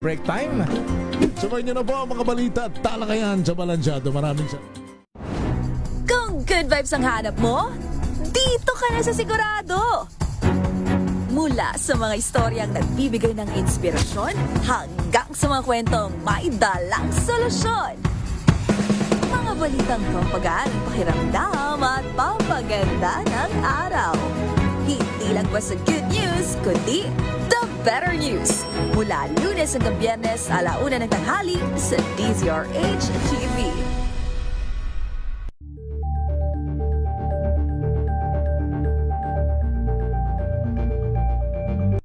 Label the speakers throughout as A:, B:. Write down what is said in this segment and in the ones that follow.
A: Break time. Sabay niyo na po ang mga balita at talakayan sa Balansyado. Maraming
B: Kung good vibes ang hanap mo, dito ka na sa Sigurado! Mula sa mga istoryang nagbibigay ng inspirasyon hanggang sa mga kwentong may dalang solusyon. Mga balitang pampagaan, pakiramdam at pampaganda ng araw. Hindi lang ba sa good news, kundi the better news. Mula Lunes hanggang Biyernes, 1:00 ng tanghali sa DZRH TV.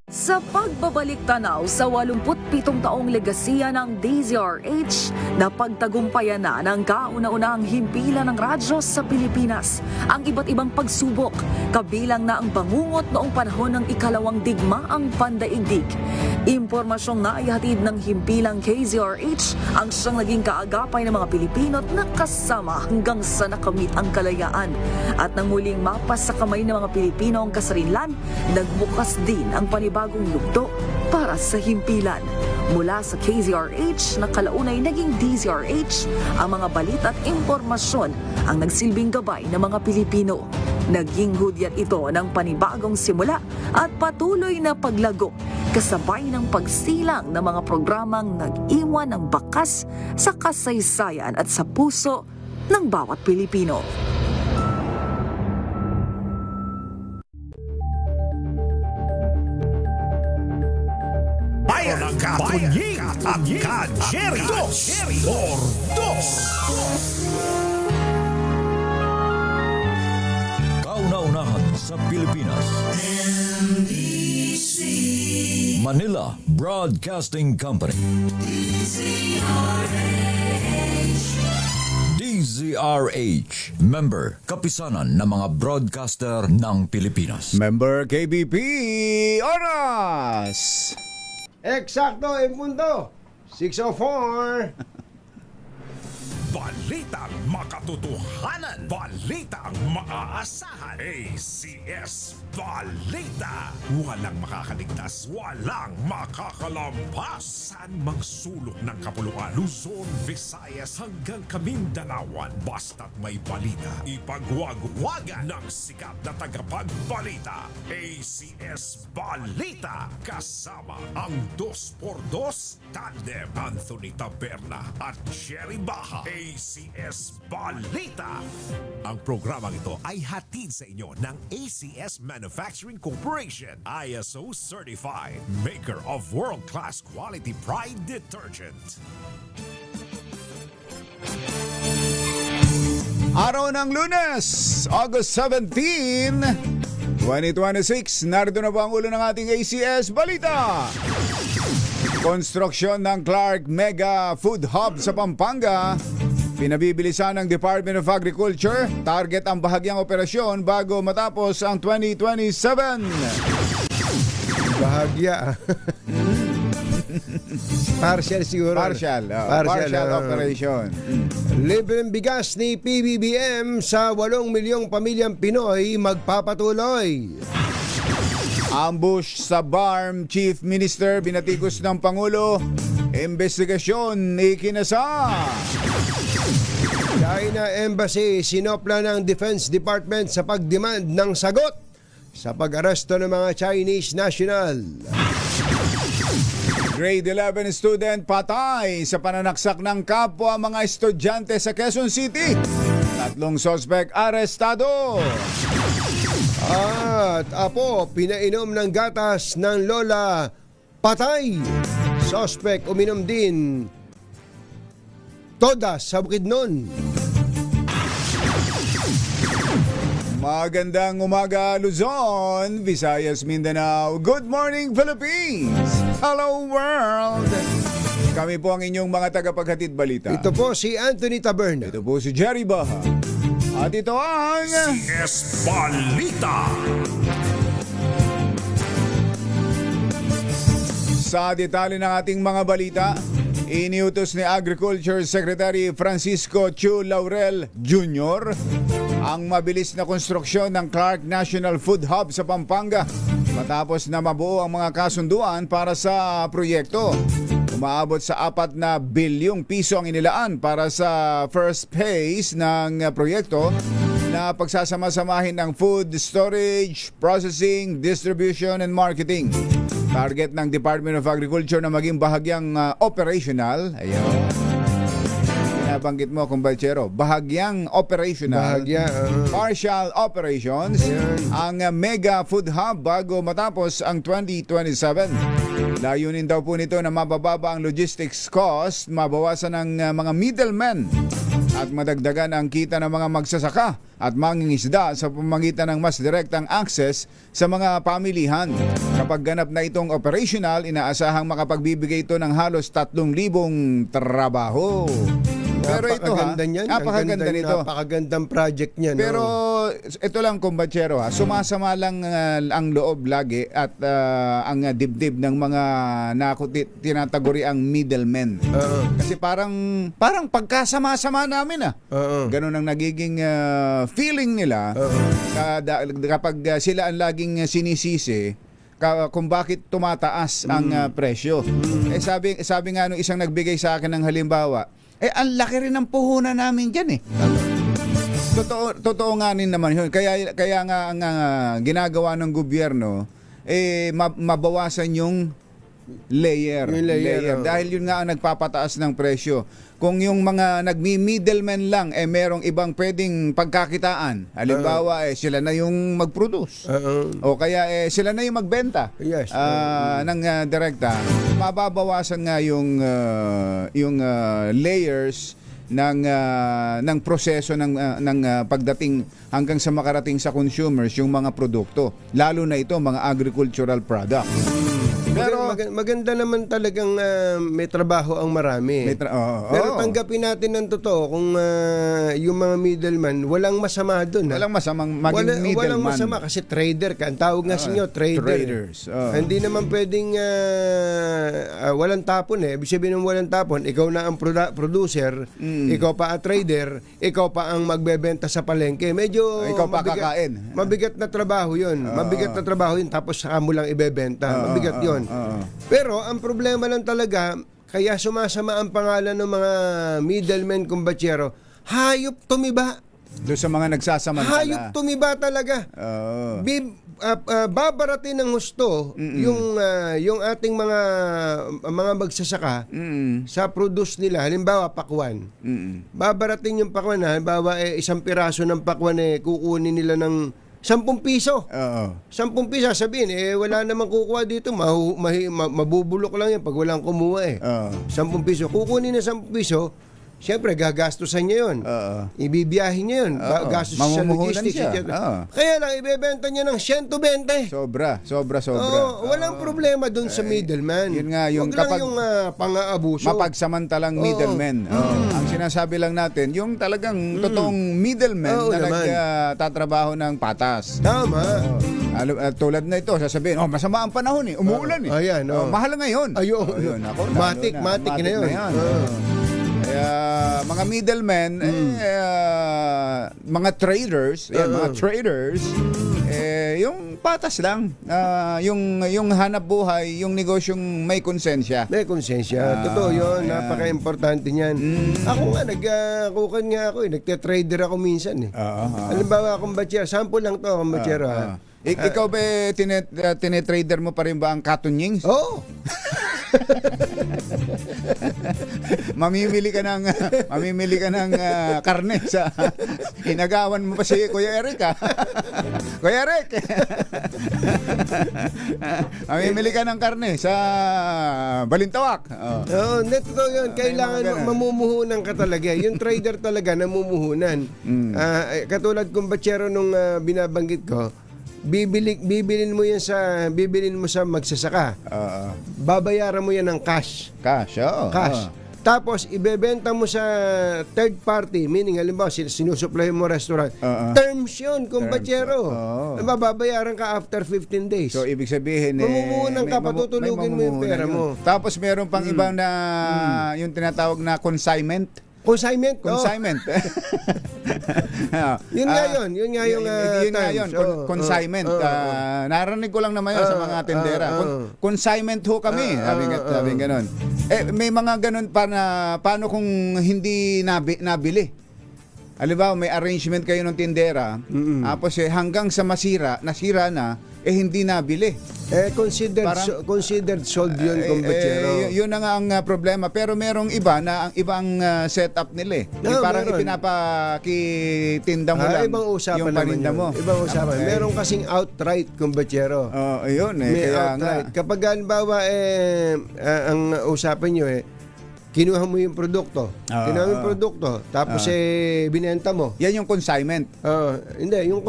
B: Sa pagbabalik tanaw sa 87 taong legasiya ng DZRH, napagtagumpayan na ng kauna-unahang himpilan ng radyo sa Pilipinas ang iba't ibang pagsubok, kabilang na ang bangungot noong panahon ng ikalawang digmaang pandaigdig. Impormasyong naihatid ng himpilang KZRH ang siyang naging kaagapay ng mga Pilipino at nakasama hanggang sa nakamit ang kalayaan. At nang muling mapas sa kamay ng mga Pilipino ang kasarinlan, nagbukas din ang panibagong yugto para sa himpilan. Mula sa KZRH na kalaunay naging DZRH, ang mga balita at impormasyon ang nagsilbing gabay ng mga Pilipino. Naging hudyat ito ng panibagong simula at patuloy na paglago, kasabay ng pagsilang ng mga programang nag-iwan ng bakas sa kasaysayan at sa puso ng bawat Pilipino.
C: Bayan ng Katunying at Kajeri Dos por Dos.
D: Kauna-unahan sa Pilipinas. Manila Broadcasting Company. DZRH. Member, kapisanan ng mga broadcaster ng Pilipinas.
E: Member KBP, oras!
F: Eksakto, en punto. 6:04.
C: Balitang makatotohanan. Balitang maaasahan. ACS Balita. Walang makakaligtas. Walang makakalampas. Saan mang sulok ng kapuluan. Luzon, Visayas hanggang Kamindalawan. Basta't may balita. Ipagwagwagan ng sikat na tagapagbalita. ACS Balita. Kasama ang 2x2 tandem Anthony Taberna at Jerry Baha. ACS Balita. Ang programang ito ay hatid sa inyo ng ACS Manufacturing Corporation, ISO certified, maker of world-class quality Pride detergent.
E: Araw ng Lunes, August 17, 2026. Narito na po ang ulo ng ating ACS Balita. Konstruksyon ng Clark Mega Food Hub sa Pampanga. Pinabibilisan ng Department of Agriculture. Target ang bahagyang operasyon bago matapos ang 2027.
F: Bahagya. Partial siguro.
E: Partial operation.
F: Libreng bigas ni PBBM sa 8 milyong pamilyang Pinoy magpapatuloy.
E: Ambush sa BARM Chief Minister, binatikos ng Pangulo. Investigasyon ikinasa.
F: China Embassy sinopla ng Defense Department sa pagdemand ng sagot sa pag-aresto ng mga Chinese national.
E: Grade 11 student patay sa pananaksak ng kapwa mga estudyante sa Quezon City. 3 suspect arestado.
F: At apo, pinainom ng gatas ng lola, patay. Suspect uminom din todas sa Bukidnon.
E: Magandang umaga Luzon, Visayas, Mindanao. Good morning Philippines. Hello world. Kami po ang inyong mga tagapaghatid balita.
F: Ito po si Anthony Taberna.
E: Ito po si Jerry Baha. At ito ang
C: ACS Balita.
E: Sa detalye ng ating mga balita, iniutos ni Agriculture Secretary Francisco Chu Laurel Jr. ang mabilis na konstruksyon ng Clark National Food Hub sa Pampanga matapos na mabuo ang mga kasunduan para sa proyekto. Umaabot sa 4 na bilyong piso ang inilaan para sa first phase ng proyekto na pagsasama-samahin ng food storage, processing, distribution, and marketing. Target ng Department of Agriculture na maging bahagyang operational. Ayun. Binabanggit mo, kumbachero. Bahagyang operational. Partial operations. Ang Mega Food Hub bago matapos ang 2027. Layunin daw po nito na mabababa ang logistics cost, mabawasan ang mga middlemen at madagdagan ang kita ng mga magsasaka at mangingisda sa pamamagitan ng mas direktang access sa mga pamilihan. Kapag ganap na itong operational, inaasahang makapagbibigay ito ng halos 3,000 trabaho. Pero ito napakaganda nito.
F: Napakagandang project niya.
E: Pero ito lang, kumbachero, sumasama lang ang loob lagi at ang dibdib ng mga tinataguri ang middlemen. Kasi parang pagkasama-sama namin ganun ang nagiging feeling nila kapag sila ang laging sinisisi kung bakit tumataas ang presyo. Sabi nga nung isang nagbigay sa akin ng halimbawa, ang laki rin ng puhunan namin dyan Totoo nga rin naman yun. Kaya nga ang ginagawa ng gobyerno, mabawasan yung layer. Dahil yun nga ang nagpapataas ng presyo. Kung yung mga nagmi-middleman lang, merong ibang pwedeng pagkakitaan. Halimbawa, sila na yung mag-produce. O kaya sila na yung magbenta ng direkta. Mababawasan nga yung layers ng proseso ng pagdating hanggang sa makarating sa consumers yung mga produkto. Lalo na ito, mga agricultural products.
F: Pero maganda naman talagang may trabaho ang marami. Pero tanggapin natin ng totoo kung yung mga middleman, walang masama doon.
E: Walang masamang maging middleman.
F: Walang masama kasi trader ka. Ang tawag nga sa inyo,
E: traders.
F: Hindi naman pwedeng walang tapon Ibig sabihin ng walang tapon, ikaw na ang producer, ikaw pa ang trader, ikaw pa ang magbebenta sa palengke. Medyo
E: ikaw pa kakain.
F: Mabigat na trabaho yun. Mabigat na trabaho yun tapos saka mo lang ibebenta. Mabigat yun. Pero ang problema lang talaga, kaya sumasama ang pangalan ng mga middlemen, kumbachero, hayop tumiba.
E: Doon sa mga nagsasamantala.
F: Hayop tumiba talaga. Babaratin ng husto yung ating mga magsasaka sa produce nila. Halimbawa, pakwan. Babaratin yung pakwan. Halimbawa, isang piraso ng pakwan kukunin nila ng 10 piso. 10 piso, sabihin, wala namang kukuha dito. Mabubulok lang yan pag walang kumuha 10 piso. Kukunin na 10 piso, siyempre, gagastusan niya yun. Ibibiyahin niya yun. Gastos sa logistics. Kaya lang, ibebenta niya ng 120.
E: Sobra.
F: Walang problema dun sa middleman.
E: Yun nga, yung
F: Huwag lang yung pang-aabuso.
E: mapagsamantalang middlemen. Ang sinasabi lang natin, yung talagang totoong middlemen na nagtatrabaho ng patas.
F: Tama.
E: Tulad na ito, sasabihin, masama ang panahon umuulan
F: Ayan,
E: mahal ngayon.
F: Ayun. Matik na yun.
E: Kaya mga middlemen, mga traders, yung patas lang, yung hanap buhay, yung negosyong may konsensya.
F: May konsensya. Totoo yun. Napaka-importante niyan. Ako nga, nagte-trader ako minsan Halimbawa, kumbachero. Sample lang to, kumbachero.
E: Ikaw ba, tinetrader mo pa rin ba ang katunyings?
F: Oo.
E: mamimili ka ng karne sa inagawan mo pa si Kuya Eric Kuya Eric mamimili ka ng karne sa Balintawak.
F: Totoo yun. Kailangan mamumuhunan ka talaga. Yung trader talaga namumuhunan. Katulad kumbachero nung binabanggit ko, bibilin mo sa magsasaka. Babayaran mo yan ng cash.
E: Cash.
F: Tapos ibebenta mo sa third party, meaning halimbawa sinusupply mo restaurant. Terms yun, kumbachero. Mababayaran ka after 15 days.
E: So ibig sabihin
F: mamumuhunan ka, patutulugin mo yung pera mo.
E: Tapos meron pang ibang na yung tinatawag na consignment.
F: Consignment. Oh.
E: Consignment.
F: Yun nga yun. Yun nga yung
E: yun nga
F: terms.
E: yun,
F: Oo,
E: consignment.
F: oo,
E: Narinig ko lang naman yun sa mga tindera. Consignment ho kami. Sabi ganun. May mga ganun pa na paano kung hindi nabili? Halimbawa, may arrangement kayo ng tindera, tapos hanggang sa nasira na, hindi nabili.
F: Considered sold yun, kumbachero.
E: Yun na nga ang problema. Pero merong iba na ang ibang setup nila eh. Yung parang
F: meron.
E: ipinapakitinda mo lang
F: Ibang usapan
E: yung
F: naman
E: paninda
F: yun.
E: mo.
F: Ibang usapan. Meron kasing outright, kumbachero.
E: Ayun eh.
F: May
E: Kaya
F: outright.
E: nga.
F: Kapag halimbawa, ang usapan nyo kinuha mo yung produkto. Kinuha mo yung produkto. Tapos binenta mo.
E: Yan yung consignment.
F: Hindi, yung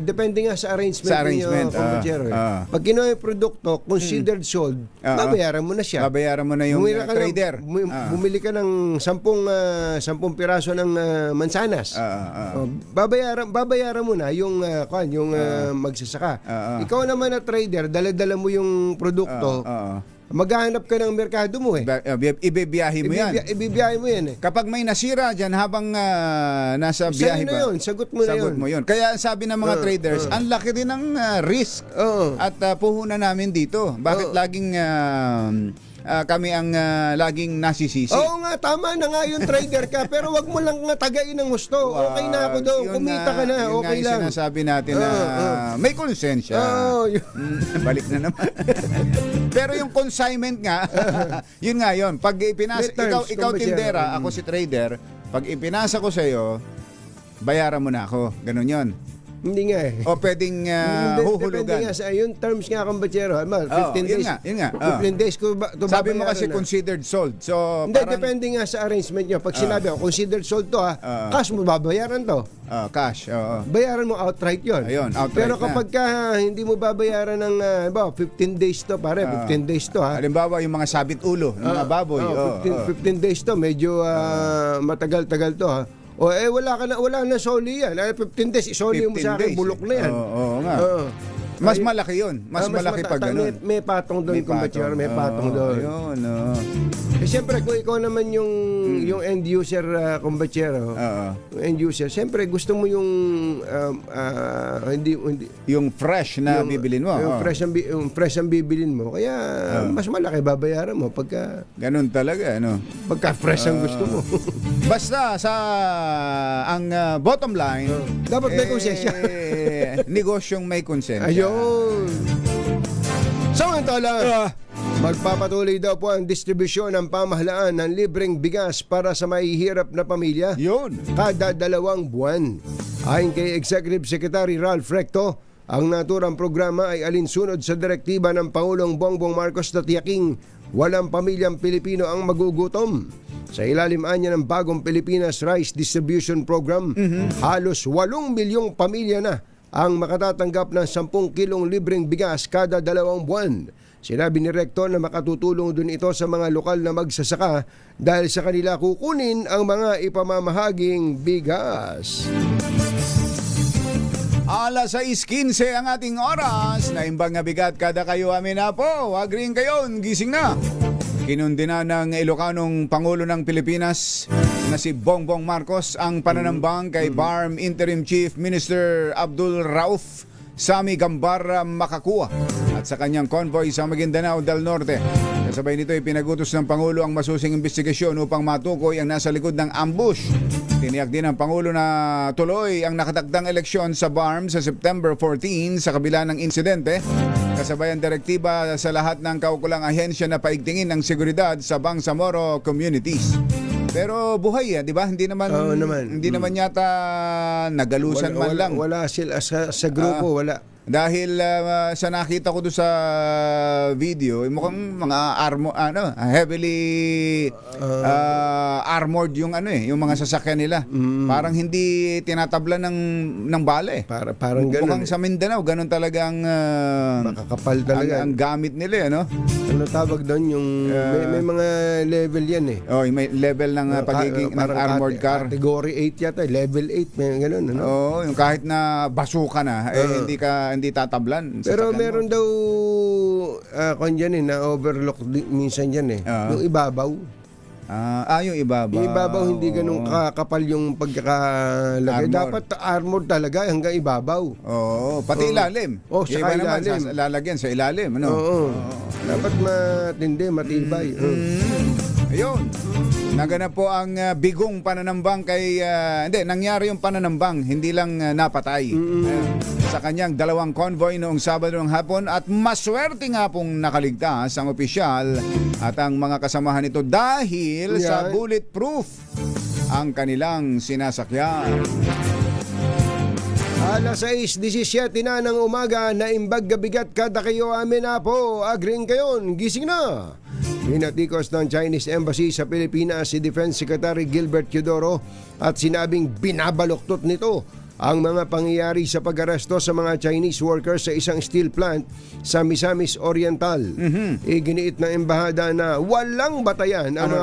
F: depende nga sa arrangement,
E: Sa arrangement,
F: ninyo, kumpachero. Pag kinuha yung produkto, considered sold, babayaran mo na siya.
E: Babayaran mo na yung
F: Bumili ka
E: trader.
F: Bumili ka ng 10 piraso ng mansanas. Babayaran mo na yung magsasaka. Ikaw naman na trader, dala-dala mo yung produkto. Maghahanap ka ng merkado mo
E: Ibibiyahe mo yan.
F: Ibibiyahe mo yan
E: Kapag may nasira dyan habang nasa biyahe
F: Sa'yo na
E: ba?
F: yun, sagot mo na yun.
E: mo yun. Kaya sabi ng mga traders, ang laki din ng risk at puhunan namin dito. Bakit laging kami ang laging nasisisi?
F: Oo nga, tama na nga yung trader ka, pero wag mo lang nga tagain ng gusto. Okay na ako doon, kumita ka na,
E: yun
F: okay
E: nga
F: lang.
E: Sinasabi natin na may konsensya. Balik na naman. Pero yung consignment nga, yun nga yun. Pag ipinasa, ikaw tindera, ako si trader, pag ipinasa ko sa'yo, bayaran mo na ako. Ganun yun.
F: Hindi nga
E: O pwedeng huhulugan.
F: Depende nga sa yung terms nga, kumbachero. 15 days.
E: Yun nga.
F: 15 days ko ba to
E: Sabi mo
F: babayaran
E: kasi
F: na?
E: considered sold. So,
F: Hindi,
E: parang
F: depende nga sa arrangement nyo. Pag sinabi ko, considered sold to cash mo babayaran to.
E: cash.
F: Bayaran mo outright yon.
E: Ayun, outright
F: Pero
E: na.
F: kapag hindi mo babayaran ng 15 days to, 15 days to
E: Halimbawa, yung mga sabit ulo, ng mga baboy.
F: 15 days to, medyo matagal-tagal to wala na soli yan. 15 days, isoli mo sa akin, bulok na yan.
E: Oo nga. Mas malaki yun. Mas malaki pag ganun.
F: May patong doon, kumbachero. May patong doon.
E: Ayun,
F: Siyempre, kung ikaw naman yung end user, kumbachero, yung end user, siyempre, gusto mo yung hindi
E: yung fresh na bibilin mo.
F: Yung fresh ang bibilin mo. Kaya, mas malaki babayaran mo pagka
E: ganun talaga,
F: pagka fresh ang gusto mo.
E: Basta ang bottom line,
F: Dapat may konsensya.
E: negosyong may konsensya.
F: Ayun. Samantala, magpapatuloy daw po ang distribusyon ng pamahalaan ng libreng bigas para sa mahihirap na pamilya
E: Yun.
F: kada 2 buwan. Ayon kay Executive Secretary Ralph Recto, ang naturang programa ay alinsunod sa direktiba ng Pangulong Bongbong Marcos na tiyaking walang pamilyang Pilipino ang magugutom. Sa ilalim anya ng bagong Pilipinas Rice Distribution Program, halos 8 milyong pamilya na ang makatatanggap ng 10 kilong libreng bigas kada 2 buwan. Sinabi ni Rector na makatutulong din ito sa mga lokal na magsasaka dahil sa kanila kukunin ang mga ipamamahaging bigas.
E: 6:15 ang ating oras. Naimbang nga bigat kada kayo amin na po. Wag rin kayo, gising na. Kinundina ng Ilocanong Pangulo ng Pilipinas na si Bongbong Marcos ang pananambang kay BARM Interim Chief Minister Abdul Rauf Sami Gambara Makakua at sa kanyang convoy sa Maguindanao del Norte. Kasabay nito ipinagutos ng Pangulo ang masusing investigasyon upang matukoy ang nasa likod ng ambush. Tiniyak din ng Pangulo na tuloy ang nakatakdang eleksyon sa BARM sa September 14 sa kabila ng insidente. Kasabay ang direktiba sa lahat ng kaukulang ahensya na paigtingin ng seguridad sa Bangsamoro communities. Pero buhay di ba? Hindi naman yata nagalusan man lang.
F: Wala sila sa grupo, wala.
E: Dahil sa nakita ko doon sa video, mukhang mga heavily armored yung yung mga sasakyan nila. Parang hindi tinatabla ng bala eh.
F: Parang ganun.
E: Mukhang sa Mindanao, ganun talaga ang
F: makakapal talaga.
E: Ang gamit nila
F: Ano tawag doon yung may mga level yan eh.
E: May level ng pagiging ng armored car.
F: Category 8 yata, level 8, may ganun
E: yung kahit na basuka na hindi tatablan.
F: Pero meron daw na overlook minsan yan yung ibabaw.
E: Yung ibabaw.
F: Yung ibabaw hindi ganun kakapal yung pagkakalagay.
E: Armor.
F: Dapat armor talaga hanggang ibabaw.
E: Oo, pati ilalim.
F: Oh,
E: Yung
F: saka
E: iba naman,
F: ilalim.
E: lalagyan sa ilalim. Ano?
F: Oo. Dapat matindi, matibay.
E: Ayun. Naganap po ang bigong pananambang kay... nangyari yung pananambang, hindi lang napatay. Sa kanyang dalawang convoy noong Sabado ng hapon at maswerte nga pong nakaligtas ang opisyal at ang mga kasamahan nito dahil sa
F: Yan.
E: bulletproof ang kanilang sinasakyan.
F: Alas 6:17 na ng umaga na imbag gabigat kada kayo amin na po. Agring kayon, gising na. Pinatikos ng Chinese Embassy sa Pilipinas si Defense Secretary Gilbert Teodoro at sinabing binabaluktot nito ang mga pangyayari sa pag-aresto sa mga Chinese workers sa isang steel plant sa Misamis Oriental. Iginiit ng embahada na walang batayan ang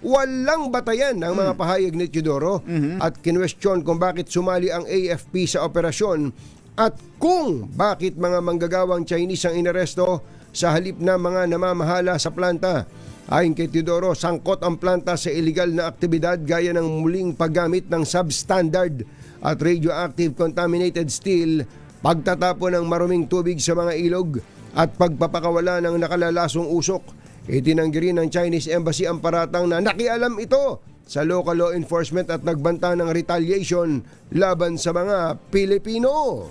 F: walang batayan ang mga pahayag ni Teodoro at kinwestiyon kung bakit sumali ang AFP sa operasyon at kung bakit mga manggagawang Chinese ang inaresto sa halip na mga namamahala sa planta. Ayon kay Teodoro, sangkot ang planta sa illegal na aktibidad gaya ng muling paggamit ng substandard at radioactive contaminated steel, pagtatapon ng maruming tubig sa mga ilog at pagpapakawala ng nakalalasong usok. Itinanggi rin ng Chinese Embassy ang paratang na nakialam ito sa local law enforcement at nagbanta ng retaliation laban sa mga Pilipino.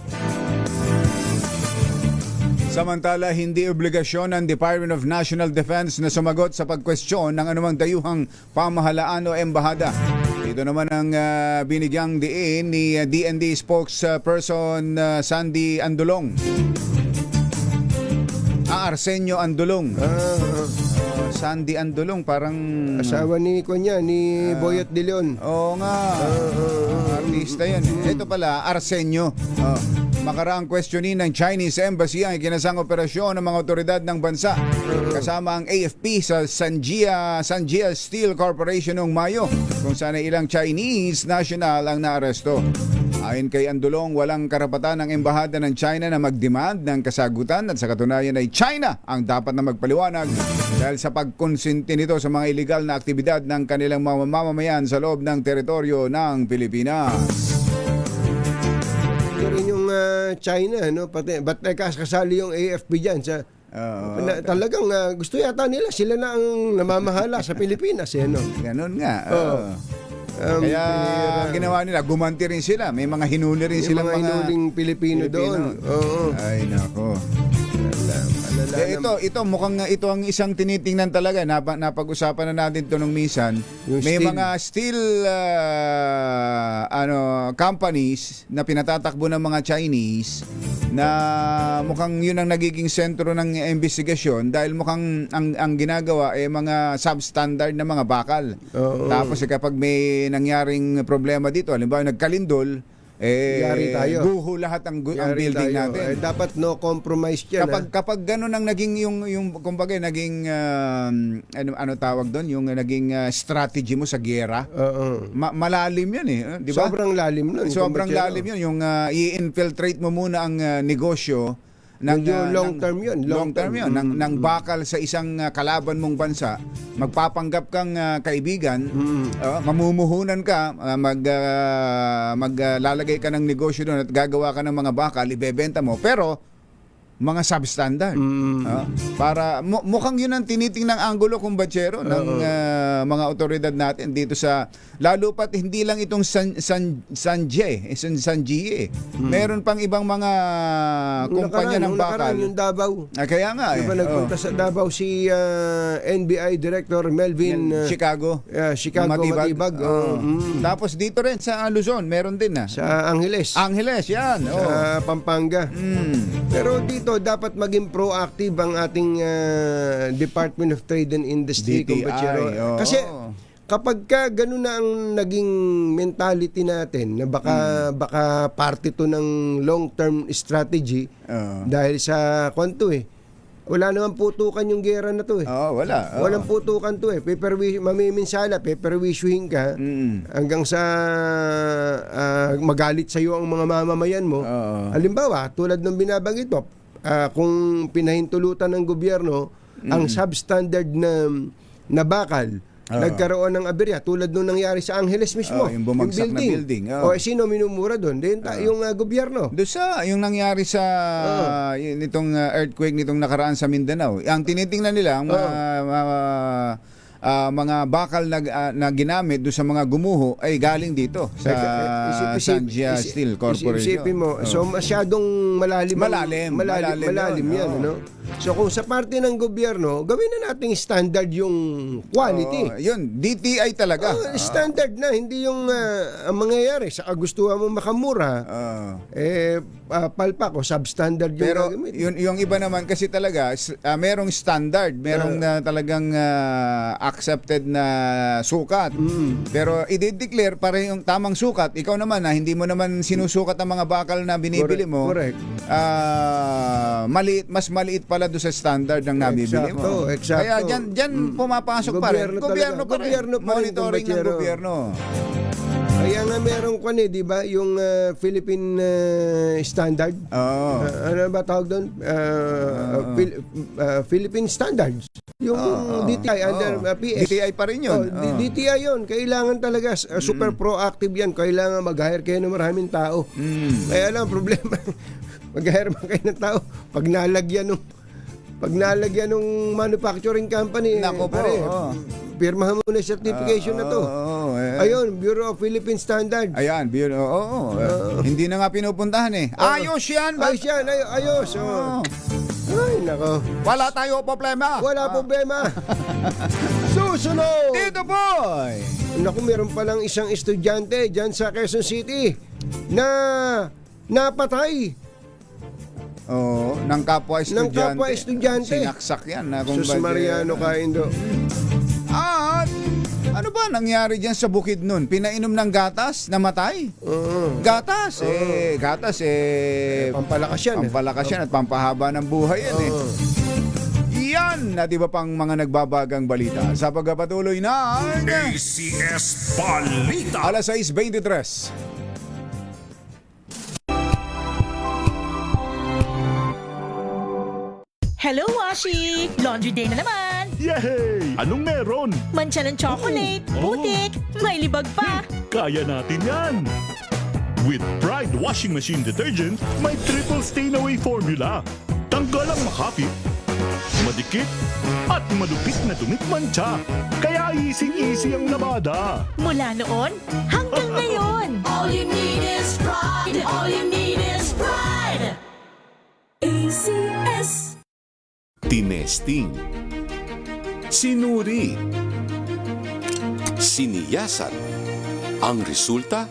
E: Samantala, hindi obligasyon ng Department of National Defense na sumagot sa pagkwestiyon ng anumang dayuhang pamahalaan o embahada. Ito naman ang binigyang diin ni DND spokesperson Sandy Andulong. Arsenio Andulong. Sandy Andulong, parang...
F: Asawa ni Boyet De Leon.
E: Oo nga. Artista yan. Ito pala, Arsenio. Makaraang questionin ng Chinese Embassy ang ikinasang operasyon ng mga otoridad ng bansa kasama ang AFP sa Sanjia Steel Corporation noong Mayo kung saan ay ilang Chinese national ang naaresto. Ayon kay Andulong, walang karapatan ng embahada ng China na mag-demand ng kasagutan at sa katunayan ay China ang dapat na magpaliwanag dahil sa pagkonsinti nito sa mga illegal na aktibidad ng kanilang mamamayan sa loob ng teritoryo ng Pilipinas.
F: Rin yung China, no? Ba't kasali yung AFP dyan? Talagang gusto yata nila, sila na ang namamahala sa Pilipinas. No?
E: Ganun nga. Kaya ginawa nila, gumanti rin sila. May mga hinuli rin sila.
F: Mga hinuling Pilipino doon. Oo.
E: Ay, nako. Ito mukhang ito ang isang tinitingnan talaga. Napag-usapan na natin ito nung minsan. May
F: steel.
E: mga steel companies na pinatatakbo ng mga Chinese na mukhang yun ang nagiging sentro ng investigasyon dahil mukhang ang ginagawa ay mga substandard na mga bakal. Tapos kapag may nangyaring problema dito, halimbawa nagkalindol, guho lahat ang building
F: tayo.
E: natin.
F: Dapat no compromise yan.
E: Kapag ganun ang naging yung kumbaga naging ano tawag doon, yung naging strategy mo sa giyera. Malalim 'yun di ba?
F: Sobrang lalim nun.
E: Sobrang lalim 'yun, yung i-infiltrate mo muna ang negosyo ng
F: long term 'yun.
E: Long term 'yun ng bakal sa isang kalaban mong bansa. Magpapanggap kang kaibigan, mamumuhunan ka, maglalagay ka ng negosyo doon at gagawa ka ng mga bakal, ibebenta mo. Pero mga substandard. Para mukhang yun ang tinitingnan anggulo kumbatsero ng mga otoridad natin dito sa, lalo pat hindi lang itong Sanjie. Meron pang ibang mga kumpanya ng bakal.
F: Yung Davao.
E: Kaya nga
F: Diba nagpunta sa Davao si NBI Director Melvin
E: Chicago
F: Matibag.
E: Tapos dito rin sa Luzon meron din
F: Sa Angeles.
E: yan.
F: Sa Pampanga. Pero dito dapat maging proactive ang ating Department of Trade and Industry,
E: DTI,
F: Kasi kapag ganun na ang naging mentality natin na baka parte to ng long-term strategy dahil sa kwanto wala naman putukan yung gera na to
E: wala.
F: Walang putukan to mamiminsala, peperwisyuhin ka hanggang sa magalit sa iyo ang mga mamamayan mo. Halimbawa, tulad ng binabanggit mo, kung pinahintulutan ng gobyerno ang substandard na bakal, nagkaroon ng aberya tulad nung nangyari sa Angeles mismo.
E: Yung bumagsak na building.
F: O sino minumura doon? Yung gobyerno.
E: Doon sa yung nangyari sa nitong earthquake nitong nakaraan sa Mindanao, ang tinitingnan nila ang mga bakal na ginamit doon sa mga gumuho ay galing dito sa Sanjia Steel Corporation.
F: Isipin mo, so masyadong malalim yan, ano? So kung sa parte ng gobyerno, gawin na nating standard yung quality.
E: Yun, DTI talaga.
F: Standard na, hindi yung ang mangyayari sa kagustuhan mo makamura. Palpak o substandard yung
E: Pero
F: gagamit.
E: yung iba naman kasi talaga merong standard, merong talagang accepted na sukat. Pero i-declare para yung tamang sukat. Ikaw naman hindi mo naman sinusukat ang mga bakal na binibili mo.
F: Correct.
E: Mas maliit pala doon sa standard ng nabibili mo.
F: Eksakto.
E: Kaya diyan pumapasok pa rin. Gobyerno pa rin. Monitoring ng gobyerno.
F: Kaya nga meron di ba, yung Philippine standard. Ano ba tawag doon? Philippine standards. Yung DTI under PS.
E: DTI pa rin yun.
F: DTI yun. Kailangan talaga super proactive yan. Kailangan mag-hire kayo ng maraming tao. Kaya lang problema, mag-hire man kayo ng tao pag nalagyan ng manufacturing company.
E: Nako po.
F: Pirmahan mo na certification na to. Ayun, Bureau of Philippine Standards.
E: Ayan, hindi na nga pinupuntahan eh. Ayos yan!
F: Ayos. Ay, nako.
E: Wala tayo problema.
F: Wala problema. Susunod!
E: Dito boy!
F: Naku, meron palang isang estudyante dyan sa Quezon City na napatay.
E: Ng kapwa estudyante. Sinaksak yan.
F: Sus Mariano Kaindo.
E: At ano ba nangyari dyan sa bukid nun? Pinainom ng gatas, namatay? Gatas
F: pampalakas yan.
E: Pampalakas yan at pampahaba ng buhay yan Yan at iba pang mga nagbabagang balita sa pagpapatuloy ng
C: ACS Balita.
E: alas 6:23.
G: Hello, Washi! Laundry day na naman!
C: Yay! Anong meron?
G: Mancha ng chocolate, putik, may libag pa!
C: Kaya natin yan! With Pride Washing Machine Detergent, may triple stain-away formula. Tanggal ang makapit, madikit, at malupit na dumit mancha. Kaya easy-easy ang labada.
G: Mula noon hanggang ngayon! All you need is pride! All you need is pride! ACS.
H: Tinesting, sinuri, siniyasan. Ang resulta?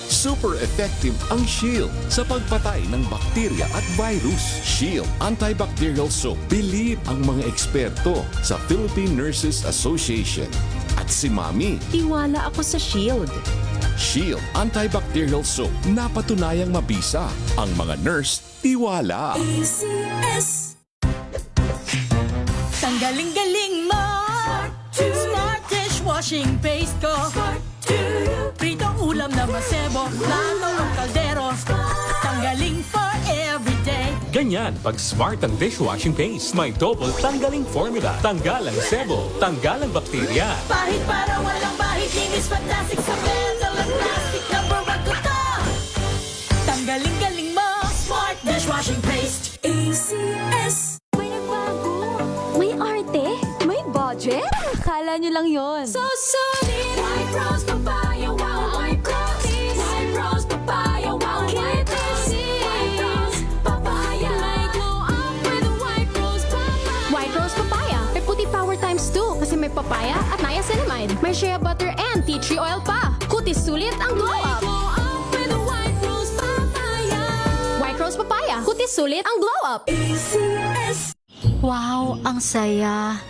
H: Super effective ang Shield sa pagpatay ng bakterya at virus. Shield Antibacterial Soap. Believe ang mga eksperto sa Philippine Nurses Association. At si Mami.
I: Tiwala ako sa Shield.
H: Shield Antibacterial Soap. Napatunayang mabisa. Ang mga nurse, tiwala.
G: ACS. Tanggaling-galing mo! Smart dishwashing paste ko! Pritong ulam na masebo, plato ng kaldero. Tanggaling for everyday.
J: Ganyan pag smart ang dishwashing paste. May double tanggaling formula. Tanggal ang sebo, tanggal ang bakterya.
G: Pahit para walang bahid, linis fantastic sa metal at plastic. Number 1 ko to! Tanggaling-galing mo! Smart dishwashing paste. ACS.
I: May nagbago. May arte. May budget. Akala nyo lang yon.
G: So solid! White Rose Papaya, wow! White Rose! White Rose Papaya, wow! White Rose! White Rose Papaya!
I: May glow up with a White Rose Papaya. White Rose Papaya. May puti power times 2 kasi may papaya at niacinamide. May shea butter and tea tree oil pa. Kutis sulit ang glow up.
G: Glow up with a White Rose Papaya!
I: White Rose Papaya. Kutis sulit ang glow up.
G: ACS.
I: Wow, ang saya.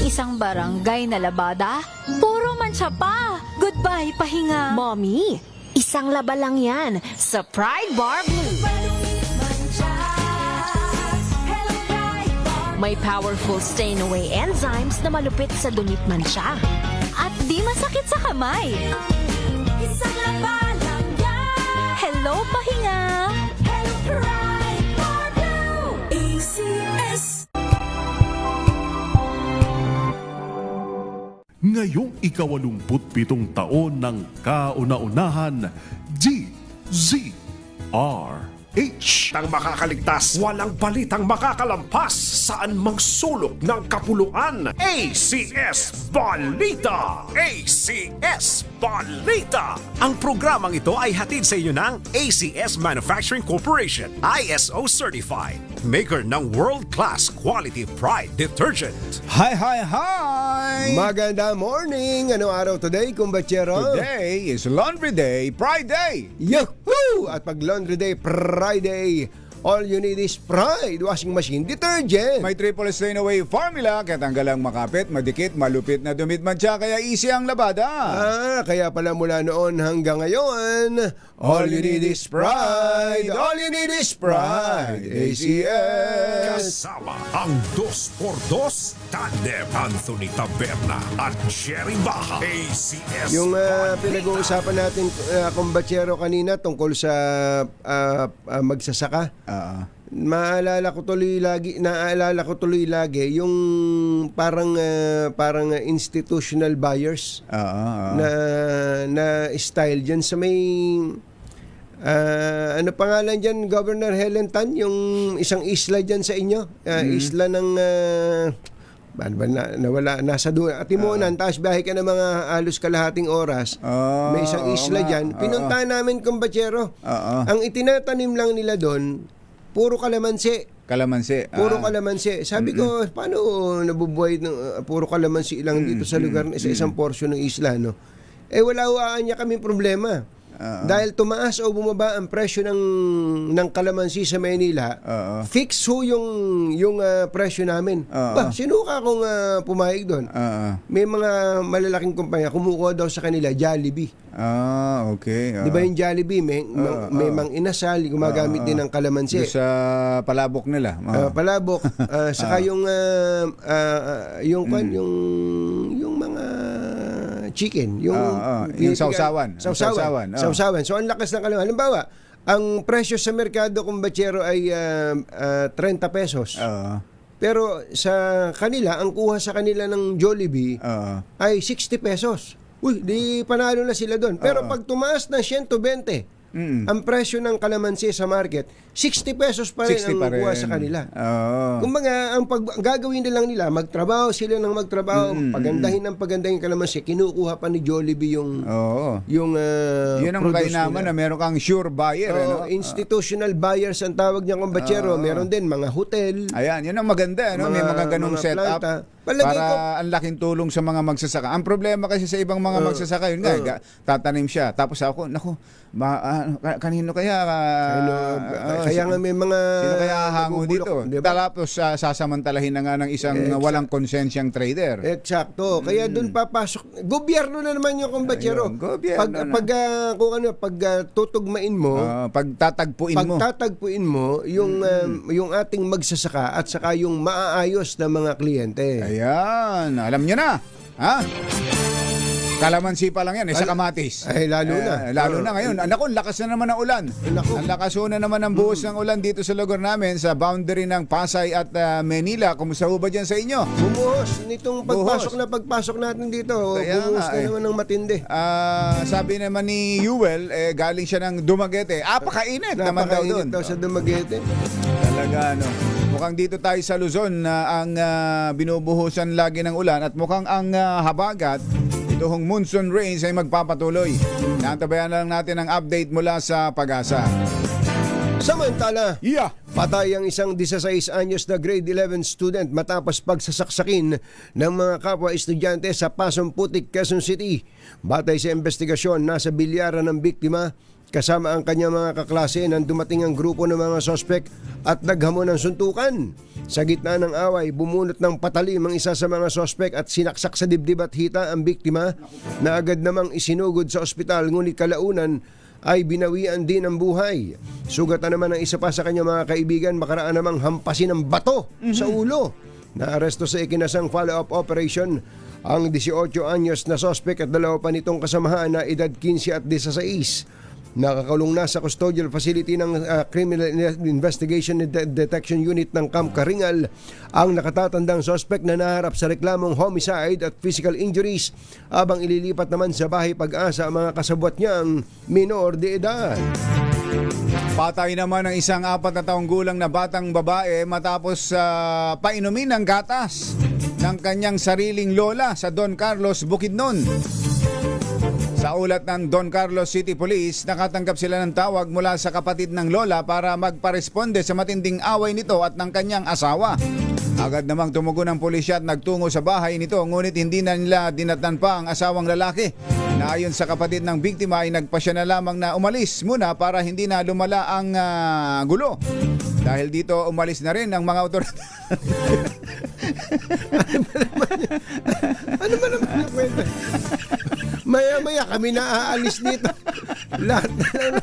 I: Isang barangay na labada, puro mancha pa. Goodbye, pahinga. Mommy, isang laba lang yan sa Pride Bar Blue. May powerful stain-away enzymes na malupit sa dunit mancha. At di masakit sa kamay.
G: Isang laba lang yan.
I: Hello, pahinga.
G: Hello, Pride Bar Blue. ACS.
A: ngayong 87 taon ng kauna-unahan, DZRH.
K: Ang makakaligtas, walang balitang makakalampas, saan mang sulok ng kapuluan. ACS Balita! ACS Balita! Ang programang ito ay hatid sa inyo ng ACS Manufacturing Corporation, ISO Certified, maker ng world-class quality Pride detergent.
E: Hi, hi, hi!
F: Maganda morning! Anong araw today, kumbachero?
E: Today is Laundry Day, Pride Day!
F: Yahoo! At pag Laundry Day, Friday, all you need is Pride Washing Machine Detergent.
E: May triple stain away formula, kaya tanggal ang makapit, madikit, malupit na dumit mancha, kaya easy ang labada.
F: Kaya pala mula noon hanggang ngayon, all you need is Pride. All you need is Pride. ACS.
K: Kasama ang 2x2 tandem Anthony Taberna at Jerry Baja. ACS
F: Yung
K: Balita.
F: pinag-uusapan natin, kumbachero, kanina tungkol sa magsasaka. Naalala ko tuloy lagi yung parang institutional buyers na style diyan sa may ano pangalan diyan, Governor Helen Tan, yung isang isla diyan sa inyo, isla ng nawala, nasa doon Timonan, tapos biyahe ka ng mga halos kalahating oras, may isang isla dyan, pinuntahan namin, kumbachero. Ang itinatanim lang nila doon, puro kalamansi. Puro kalamansi. Sabi ko, paano nabubuhay ng puro kalamansi lang dito sa lugar, sa isang porsyon ng isla, no? Wala niya kaming problema. Dahil tumaas o bumaba ang presyo ng kalamansi sa Maynila, fix ho yung presyo namin. Sinuka akong pumayag doon. May mga malalaking kumpanya, kumukuha daw sa kanila Jollibee.
E: Okay.
F: Di ba yung Jollibee, may Mang Inasal, gumagamit din ng kalamansi.
E: Doon sa palabok nila.
F: Palabok. Saka yung mga chicken, yung
E: sausawan.
F: Sausawan. So ang lakas ng kalamansi. Halimbawa, ang presyo sa merkado, kumbachero, ay 30 pesos. Pero sa kanila, ang kuha sa kanila ng Jollibee ay 60 pesos. Uy, di panalo na sila doon. Pero pag tumaas ng 120, ang presyo ng kalamansi sa market, 60 pesos pa rin ang kuha sa kanila. Kumbaga, ang gagawin na lang nila, magtrabaho sila ng magtrabaho, pagandahin kalamansi, kinukuha pa ni Jollibee yung
E: yun ang kainaman na meron kang sure buyer.
F: Institutional buyers ang tawag niya, kumbachero. Meron din mga hotel.
E: Ayan, yun ang maganda. May mga ganong setup. Para ang laking tulong sa mga magsasaka. Ang problema kasi sa ibang mga magsasaka, yun nga, tatanim siya. Tapos ako, kanino kaya?
F: Kaya nga may mga
E: sino kaya hango dito?
F: Diba?
E: Tapos sasamantalahin na nga ng isang walang konsensyang trader.
F: Eksakto. Kaya doon papasok. Gobyerno na naman yung kumbachero. Pag tutugmain mo, pagtatagpuin mo yung ating magsasaka at saka yung maaayos na mga kliyente.
E: Ayan, alam nyo na. Ha? Kalamansi pa lang yan, sa kamatis.
F: Lalo na.
E: Lalo na ngayon. Naku, lakas na naman ng ulan. Ang lakas na naman ng buhos ng ulan dito sa lugar namin, sa boundary ng Pasay at Manila. Kumusta ho ba dyan sa inyo?
F: Bumuhos. Nitong pagpasok natin dito, bumuhos na naman ng matindi.
E: Sabi naman ni Yuel, galing siya ng Dumaguete. Pakainit naman daw doon.
F: Daw sa Dumaguete.
E: Talaga, mukhang dito tayo sa Luzon na ang binubuhusan lagi ng ulan at mukhang ang habagat, itong monsoon rains ay magpapatuloy. Naantabayan lang natin ang update mula sa Pag-asa.
F: Samantala, patay ang isang 16 anyos na grade 11 student matapos pagsasaksakin ng mga kapwa estudyante sa Pasong Putik, Quezon City. Batay sa investigasyon, nasa bilyaran ng biktima kasama ang kanyang mga kaklase nang dumating ang grupo ng mga sospek at naghamon ng suntukan. Sa gitna ng away, bumunot ng patalim ang isa sa mga sospek at sinaksak sa dibdib at hita ang biktima na agad namang isinugod sa ospital, ngunit kalaunan ay binawian din ang buhay. Sugatan naman ang isa pa sa kanyang mga kaibigan, makaraan namang hampasin ng bato sa ulo. Naaresto sa ikinasang follow-up operation ang 18 anyos na sospek at dalawa pa nitong kasamahan na edad 15 at 16. Nakakulong na sa custodial facility ng Criminal Investigation and Detection Unit ng Camp Karingal ang nakatatandang suspect na naharap sa reklamong homicide at physical injuries habang ililipat naman sa bahay Pag-asa ang mga kasabwat niyang minor de edad.
E: Patay naman ang isang 4 na taong gulang na batang babae matapos painumin ng gatas ng kanyang sariling lola sa Don Carlos, Bukidnon. Sa ulat ng Don Carlos City Police, nakatanggap sila ng tawag mula sa kapatid ng lola para magparesponde sa matinding away nito at ng kanyang asawa. Agad namang tumugon ang pulisya at nagtungo sa bahay nito, ngunit hindi na nila dinatnan pa ang asawang lalaki na ayon sa kapatid ng biktima ay nagpasya na lamang na umalis muna para hindi na lumala ang gulo. Dahil dito umalis na rin ang mga otoridad.
F: Ano ba naman yung kwento? Maya-maya kami na aalis dito. Lahat na lang.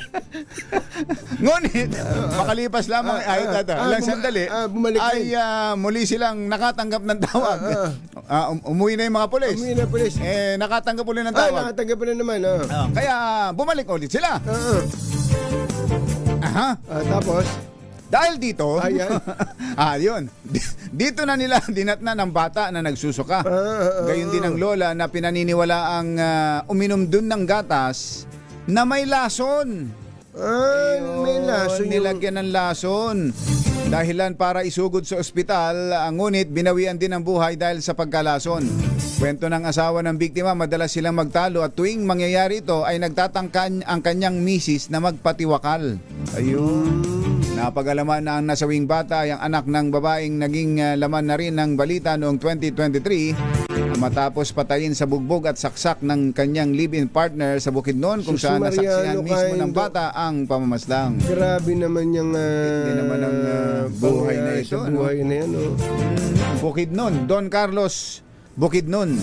E: Ngunit, makalipas lamang ilang sandali,
F: bumalik
E: ay muli silang nakatanggap ng tawag. Umuwi na yung mga pulis.
F: Umuwi na pulis.
E: Nakatanggap ulit ng tawag.
F: Nakatanggap na naman.
E: Kaya bumalik ulit sila.
F: Tapos?
E: Dahil dito,
F: Ayan.
E: yun. Dito na nila dinatna ng bata na nagsusuka. Gayon din ang lola na pinaniniwala ang uminom dun ng gatas na may lason.
F: May lason yung...
E: Nilagyan ng lason. Dahilan para isugod sa ospital, ngunit binawian din ang buhay dahil sa pagkalason. Kwento ng asawa ng biktima, madalas silang magtalo at tuwing mangyayari ito ay nagtatangkan ang kanyang misis na magpatiwakal. Ayun. Napag-alaman na ang nasawing bata ay ang anak ng babaeng naging laman na rin ng balita noong 2023 matapos patayin sa bugbog at saksak ng kanyang live-in partner sa Bukidnon kung saan nasaksihan mismo ng bata ang pamamaslang.
F: Grabe naman yung
E: Hindi naman ang buhay na ito.
F: Buhay na yan.
E: Bukidnon, Don Carlos Bukidnon.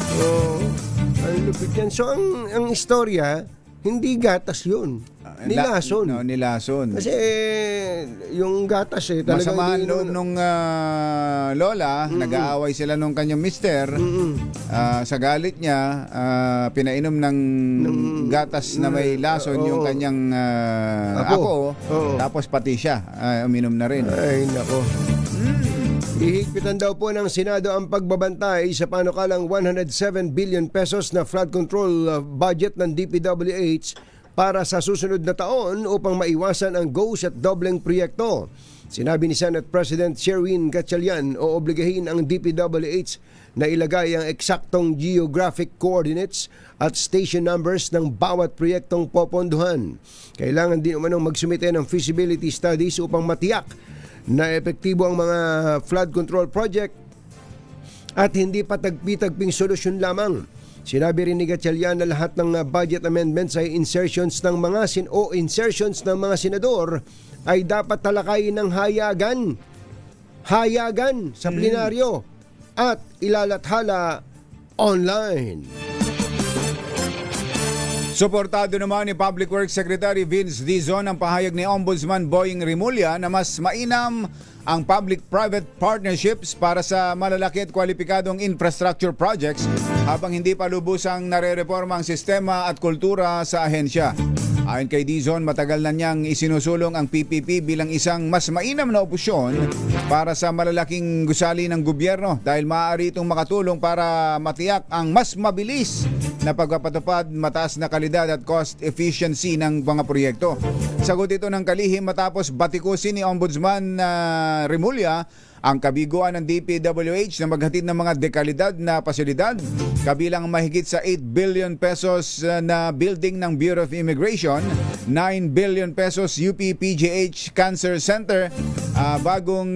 F: Ang lupit yan. So ang istorya, hindi gatas yun. Nilason.
E: Nilason.
F: Kasi yung gatas talagang
E: masamahan loob nung lola, nag-aaway sila nung kanyang mister. Sa galit niya, pinainom ng gatas na may lason yung kanyang apo. Tapos pati siya, uminom na rin.
F: Ay, nako. Ihigpitan daw po ng Senado ang pagbabantay sa panukalang 107 billion pesos na flood control budget ng DPWH para sa susunod na taon upang maiwasan ang ghost at dobleng proyekto. Sinabi ni Senate President Sherwin Gatchalian o obligahin ang DPWH na ilagay ang eksaktong geographic coordinates at station numbers ng bawat proyektong poponduhan. Kailangan din umanong magsumite ng feasibility studies upang matiyak na epektibo ang mga flood control project at hindi patagpi-tagping solusyon lamang. Sinabi rin ni Gatchalian na lahat ng budget amendments ay insertions ng mga senador ay dapat talakayin ng hayagan sa plenaryo at ilalathala online.
E: Suportado naman ni Public Works Secretary Vince Dizon ang pahayag ni Ombudsman Boying Rimulya na mas mainam ang public-private partnerships para sa malalaki at kwalipikadong infrastructure projects habang hindi pa lubusang nare-reforma ang sistema at kultura sa ahensya. Ayon kay Dizon, matagal na niyang isinusulong ang PPP bilang isang mas mainam na opsyon para sa malalaking gusali ng gobyerno dahil maaari itong makatulong para matiyak ang mas mabilis na pagpapatupad, mataas na kalidad at cost efficiency ng mga proyekto. Sagot ito ng kalihim matapos batikusin ni Ombudsman Rimulya ang kabiguan ng DPWH na maghatid ng mga dekalidad na pasilidad kabilang mahigit sa 8 billion pesos na building ng Bureau of Immigration, 9 billion pesos UP-PGH Cancer Center, bagong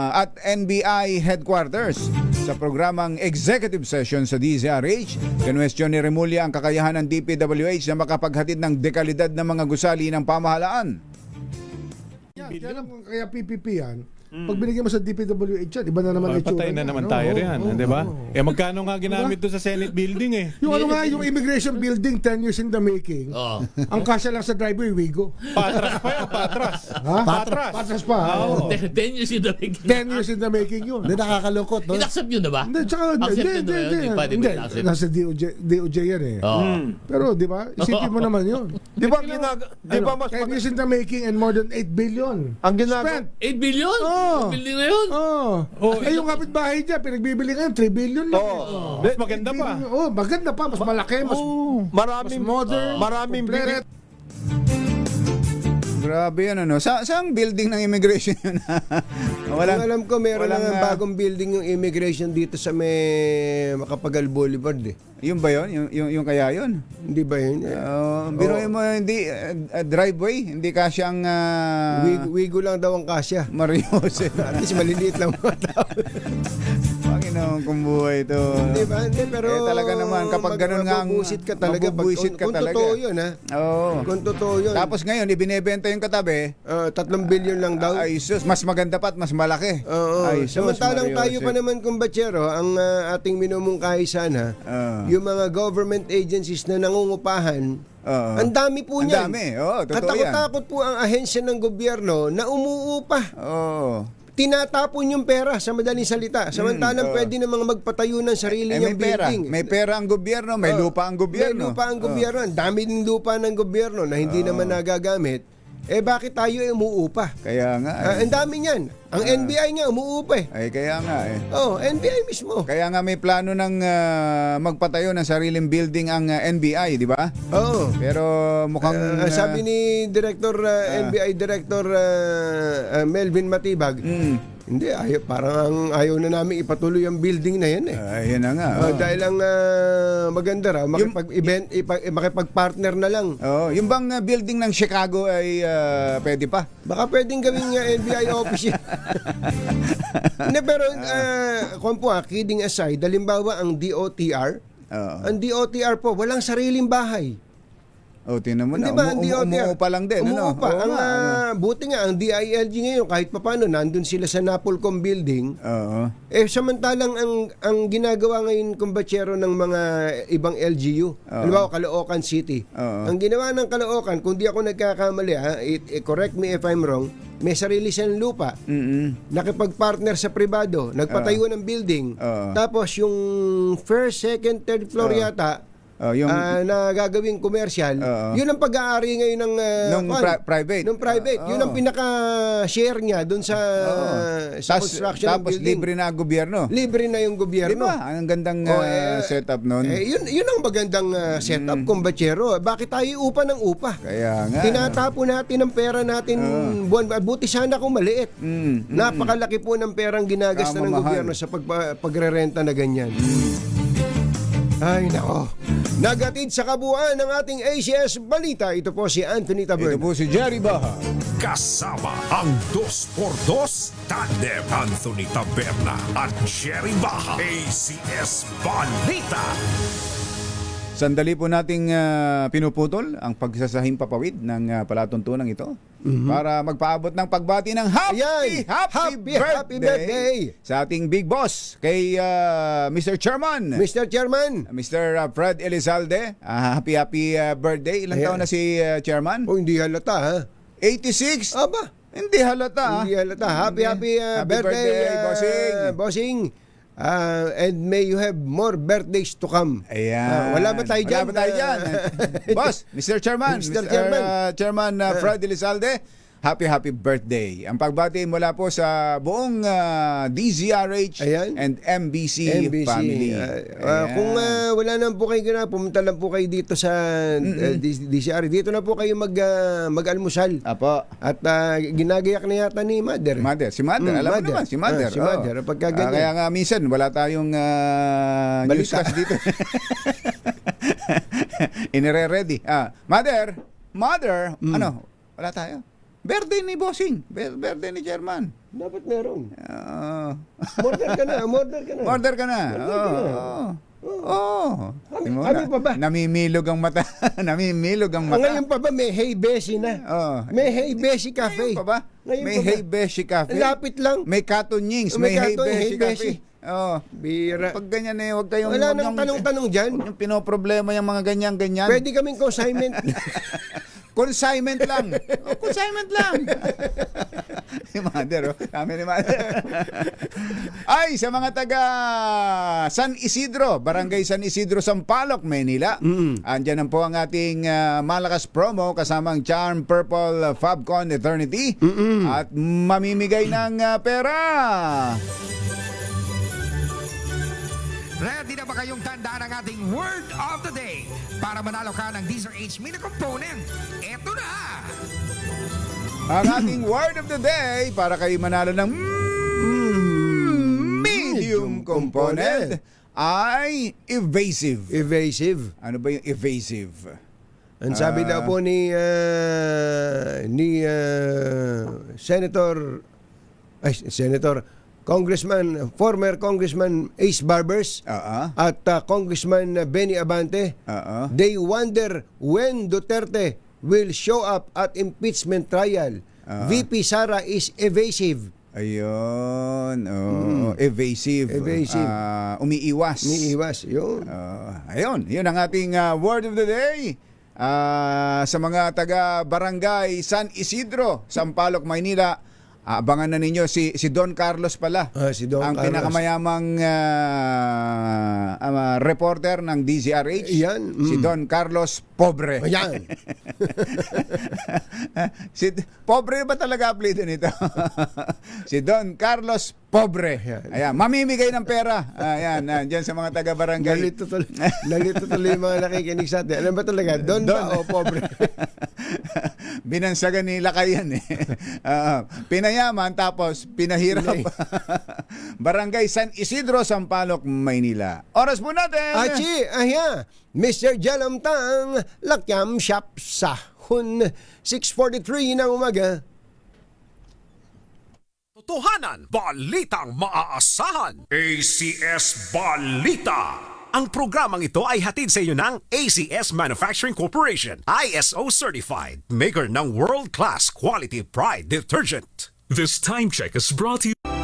E: at NBI headquarters. Sa programang executive session sa DZRH, kinwestiyon ni Rimulya ang kakayahan ng DPWH na makapaghatid ng dekalidad na mga gusali ng pamahalaan.
L: Kaya lang kaya PPP yan, Pag binigyan mo sa DPWH yan, iba na naman itsura
M: Patay na
L: niya,
M: naman
L: no?
M: tayo
L: Oo,
M: riyan,
L: oo,
M: di ba?
L: oo.
M: Eh magkano nga ginamit doon sa Senate building eh?
L: Yung ano nga, yung immigration building, 10 years in the making. Ang kasya lang sa driveway, Wigo.
M: Patras pa yan, patras.
L: Ha?
M: Patras.
L: Patras pa.
M: Oo.
N: 10 years in the making.
L: 10 years in the making yun.
A: Hindi, nakakalungkot, no?
N: Inaccept yun na ba?
L: Hindi, tsaka,
N: Accepted na ba yun? Hindi pa, di ba accept?
L: Nasa DOJ yan eh. Pero di ba, isipin mo naman yun.
F: Di ba,
L: Di ba mas 10 years in the making and more than 8 billion.
F: ang ginagawa,
L: Spent.
N: 8 billion?
L: Oh.
N: Building na yun?
L: Eh, yung kapitbahay dyan, pinagbibili ngayon, 3 billion lang.
M: Mas maganda pa.
L: Oh, maganda pa. Mas malaki, mas modern,
F: maraming
L: complete.
E: Grabe yan, ano. Saang building ng immigration yun?
F: Ang alam ko, meron
E: walang,
F: ng bagong building yung immigration dito sa may Macapagal Boulevard eh.
E: Yung ba yun? Yung kaya yun?
F: Hindi ba yun?
E: Biruin mo, hindi, driveway, hindi kasyang
F: Wigo lang daw ang kasya.
E: Marios.
F: At least maliliit lang mga tao.
E: Panginoon kung buhay ito.
F: Hindi ba? Hindi, pero
E: talaga naman, kapag ganun nga ang
F: mabubusit ka talaga.
E: mabubusit ka
F: Kung
E: talaga.
F: totoo yun, ha?
E: Oo.
F: Kung totoo yun.
E: Tapos ngayon, ibinebenta yung katabi.
F: 3 billion lang daw.
E: Ay, sus, mas maganda pa at mas malaki.
F: Oo.
E: Ay, sus,
F: Samantalang
E: Mario
F: tayo
E: Jose.
F: pa naman, kumbatsero, ang ating minumungkahi sana, yung mga government agencies na nangungupahan, ang dami po
E: Ang
F: niyan.
E: dami. Oo, totoo yan.
F: Katakot-takot po ang ahensya ng gobyerno na umuupa.
E: Oo.
F: Tinatapon yung pera sa madaling salita. Samantalang pwede namang magpatayo ng sarili niyang
E: may pera.
F: building.
E: May pera ang gobyerno, may lupa ang gobyerno.
F: May lupa ang gobyerno. Ang dami din lupa ng gobyerno na hindi naman nagagamit. Eh bakit tayo umuupa?
E: Kaya nga.
F: Ang dami niyan. Ang NBI nga umuupa eh.
E: Ay, kaya nga eh.
F: NBI mismo.
E: Kaya nga may plano ng magpatayo ng sariling building ang NBI, di ba?
F: Oo.
E: Pero mukhang...
F: sabi ni NBI Director Melvin Matibag, hindi, parang ayaw na namin ipatuloy ang building na yan eh.
E: Ayun na nga.
F: Dahil ang maganda raw, makipag-partner na lang.
E: Yung bang building ng Chicago ay pwede pa?
F: Baka pwedeng gawing NBI office yan. Hindi, pero kung po, kidding aside, halimbawa ang DOTR, ang DOTR po, walang sariling bahay.
E: Tingnan mo na.
F: Hindi ba, ang DOTR,
E: Umuupa lang din.
F: Umuupa. Buti nga, ang DILG ngayon, kahit papano, nandun sila sa Napolcom building. Samantalang ang ginagawa ngayon, kumbatsero ng mga ibang LGU, halimbawa, Caloocan City. Ang ginawa ng Caloocan, kung di ako nagkakamali, correct me if I'm wrong, may sarili siyang lupa. Nakipag-partner sa pribado, nagpatayo ng building. Tapos yung first, second, third floor yata, na gagawing commercial, yun ang pag-aari ngayon ng
E: private.
F: Nung private. Yun ang pinaka-share niya doon sa construction ng
E: tapos
F: building.
E: libre na ang gobyerno.
F: Libre na yung gobyerno.
E: Diba? Ang gandang setup nun.
F: Yun ang magandang setup, kumbatsero. Bakit tayo upa ng upa?
E: Kaya nga.
F: Tinatapon natin ang pera natin buwan. Buti sana kung maliit. Napakalaki po ng perang ginagasta ng gobyerno sa pagrerenta na ganyan. Ay, nako. Nagatid sa kabuuan ng ating ACS Balita. Ito po si Anthony Taberna.
E: Ito po si Jerry Baha.
K: Kasama ang 2x2 tandem Anthony Taberna at Jerry Baja. ACS Balita.
E: Sandali po nating pinuputol ang pagsasahing papawid ng palatuntunan ito para magpaabot ng pagbati ng happy birthday sa ating big boss kay Mr. Chairman.
F: Mr. Chairman.
E: Mr. Fred Elizalde. Happy birthday. Ilang taon na si Chairman?
F: Hindi halata ha.
E: 86?
F: Aba.
E: Hindi halata.
F: Hindi halata. Happy birthday, bossing. And may you have more birthdays to come.
E: Ayan.
F: Wala ba tayo dyan?
E: Wala ba tayo dyan? Boss, Mr. Chairman. Chairman Fred Elizalde, happy birthday. Ang pagbati mula po sa buong DZRH and MBC family.
F: Kung wala naman po kayo gana, pumunta lang po kayo dito sa DZRH. Dito na po kayo mag-almusal.
E: Apo.
F: At ginagayak na yata ni Mother.
E: Si Mother. Alam mo naman, si Mother.
F: Si Mother.
E: Kaya nga minsan, wala tayong newscast dito. Inire-ready. Mother, ano? Wala tayo. Birthday ni Bossing. Birthday ni Chairman.
F: Dapat meron. Order ka na.
E: Order ka na.
F: Ano pa ba?
E: Namimilog ang mata.
F: Ngayon pa ba may Hey Bessie na? May Hey Bessie Cafe.
E: Ngayon pa ba?
F: Ngayon
E: May
F: pa ba?
E: Hey Beshi Cafe.
F: Lapit lang.
E: May Katonyings.
F: May
E: May Hey
F: Katoy,
E: Beshi
F: Hey Beshi.
E: Cafe. Oh.
F: Bira.
E: Pag ganyan eh, huwag kayong...
F: Wala
E: huwag
F: nang
E: yung-
F: tanong-tanong dyan.
E: Yung pinoproblema yung mga ganyan-ganyan.
F: Pwede kaming consignment.
E: Consignment lang. Oh, consignment lang. Si Mother, oh. Kami ni Mother. Ay, sa mga taga San Isidro, Barangay San Isidro, Sampaloc, Manila. Andyan po ang ating malakas promo kasamang Charm Purple Fabcon Eternity. At mamimigay ng pera.
O: Ready na ba kayong tandaan ang ating word of the day para manalo ka ng DZRH mini component? Eto na!
E: Ang ating word of the day para kayo manalo ng medium component ay evasive.
F: Evasive.
E: Ano ba yung evasive?
F: Ang sabi daw po ni former Congressman Ace Barbers at Congressman Benny Abante, they wonder when Duterte will show up at impeachment trial. VP Sara is evasive.
E: Ayun. Evasive.
F: Evasive.
E: Umiiwas.
F: Umiiwas. Yun.
E: Ayun. Yun ang ating word of the day. Sa mga taga Barangay San Isidro, Sampaloc, Maynila, abangan na ninyo si Don Carlos pala.
F: Si Don
E: ang
F: Carlos.
E: pinakamayamang reporter ng DZRH.
F: Yan.
E: Si Don Carlos Pobre.
F: Ayan.
E: Pobre ba talaga apelido nito? Si Don Carlos Pobre. Ayan, mamimigay ng pera. Ayan, diyan sa mga taga-barangay.
F: Nalito tuloy yung mga nakikinig sa atin. Alam ba talaga, Don ba o Pobre?
E: Binansagan ni Lakay yan eh. Pinayaman tapos pinahirap. Barangay San Isidro, Sampaloc, Maynila. Oras po natin.
F: Achi, Mr. Jalamtang, Lakyam Shop Sahun, 6:43 ng umaga.
K: Totohanan, balitang maaasahan. ACS Balita. Ang programang ito ay hatid sa iyo ng ACS Manufacturing Corporation, ISO certified, maker ng world-class quality Pride detergent.
J: This time check is brought to you